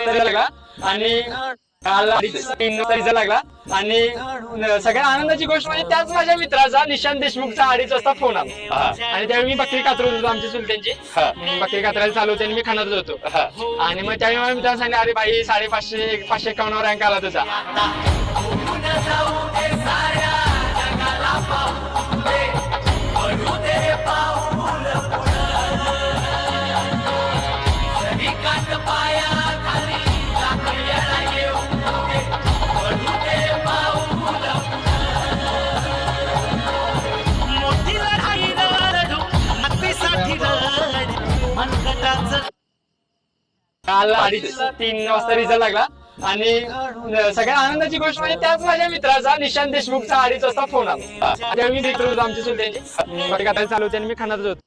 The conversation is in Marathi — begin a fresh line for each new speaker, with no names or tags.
लागला आणि काल 3 वाजता लागला आणि सगळ्यात आनंदाची गोष्ट म्हणजे त्याच माझ्या मित्राचा निशांत देशमुखचा 2:30 वाजता फोन आला आणि त्यावेळी मी बकरी कातरत होतो आमच्या चुलत्यांची बकरी कातरायला चालू होती आणि मी खानात होतो आणि मग त्यावेळी मला मित्रांनी सांगितलं अरे भाई 550 551 रँक आला तुझा. काल 3 वाजता रिझल्ट लागला आणि सगळ्यात आनंदाची गोष्ट म्हणजे त्याच माझ्या मित्राचा निशांत देशमुखचा 2:30 वाजता फोन आला त्यावेळी मी मित्र होतो आमच्या चुलत्यांची बकरी कातरायला चालू होती आणि मी खानात होतो.